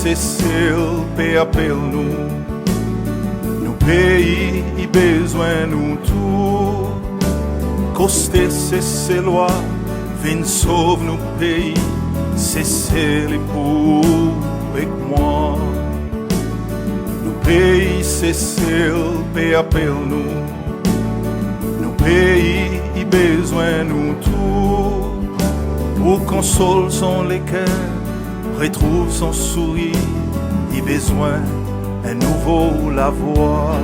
c'est celle qui appelle nous. Nos pays, y besoin nous tout. Coster, c'est loi, viens sauve nos pays. C'est celle pour avec moi. Nos pays, c'est celle qui appelle nous. Nos pays, y besoin nous tout. Pour console son les cœurs, retrouve son sourire, y besoin un nouveau la voix.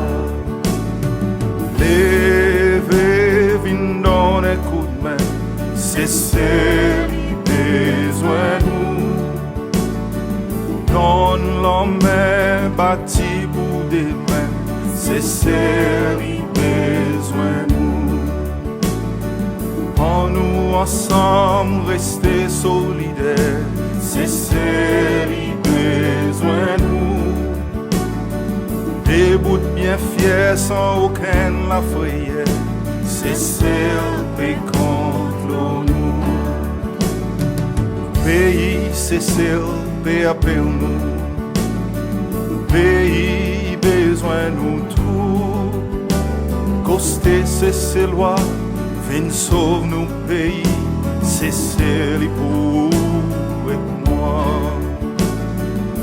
Levez, vin donne un coup de main, c'est celle qui besoin nous. Donne la main bâtie pour des mains, c'est celle qui besoin nous. En nous ensemble rester solidaires, c'est celle qui besoin nous. Debout bien fiers sans aucune la frayeur, c'est celle qui contre nous. Pays, c'est celle qui appelle nous. Pays, besoin nous tout. Coster, c'est loi, viens sauve nos pays, c'est celle pour avec moi.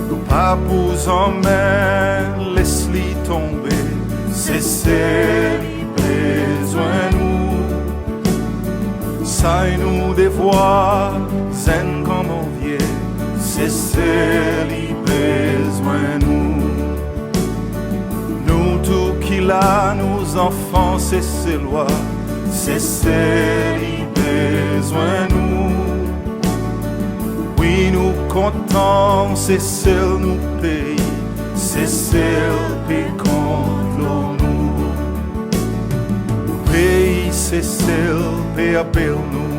Nos papous en main, laisse-les tomber, c'est celle qui besoin nous. Ça nous devoir, zen comme on vient, c'est celle qui besoin nous. Nous tout qui là, nos enfants, c'est celle loi. C'est celle qui besoin nous. Oui, nous comptons, c'est celle nous pays. C'est celle qui compte nous. Pays, c'est celle qui appelle nous.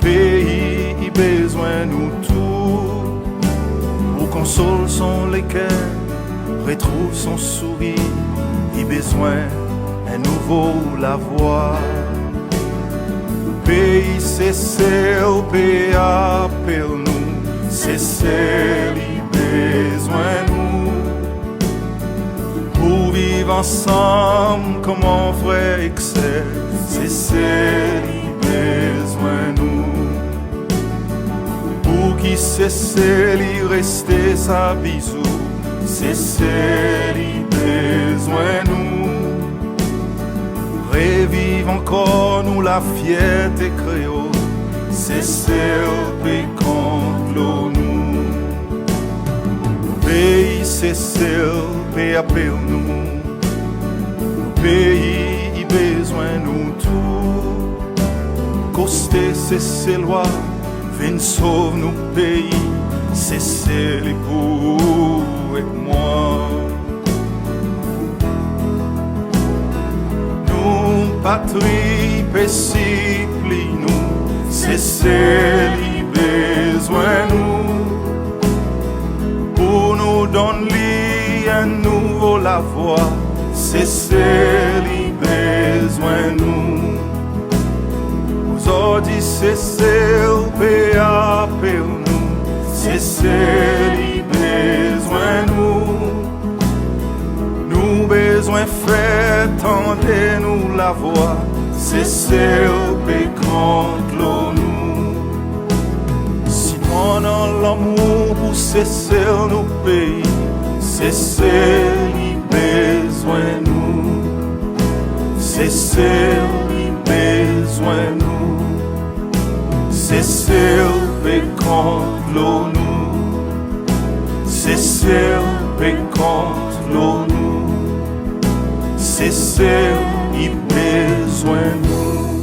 Pays, il besoin nous tout. Pour console son les cœurs, retrouve son sourire, il besoin un nouveau la voix. Pays, c'est celle qui appelle nous, c'est celle qui besoin nous. Pour vivre ensemble comme un frère et sœur, c'est celle qui besoin nous. Pour qui c'est celle qui rester sa bisou, c'est celle qui besoin nous. Revive encore nous la fierté créole, c'est celle qui compte nous. Pays, c'est celle qui appelle nous. Pays, il besoin nous tout. Coster, c'est loi, viens sauve nos pays, c'est celle pour avec moi. Patrie, paisible, nous, c'est celle qui besoin nous. Pour nous donner un nouveau la voix, c'est celle qui besoin nous. Aujourd'hui, c'est celle qui appelle nous, c'est celle qui besoin nous. Nous besoin faire tendre nous la voix, c'est celle qui compte nous. Si on a l'amour pour c'est celle nous pays, c'est celle qui besoin nous. C'est celle qui besoin nous. C'est celle qui compte nous. C'est celle qui compte nous. C'est celle qui besoin nous.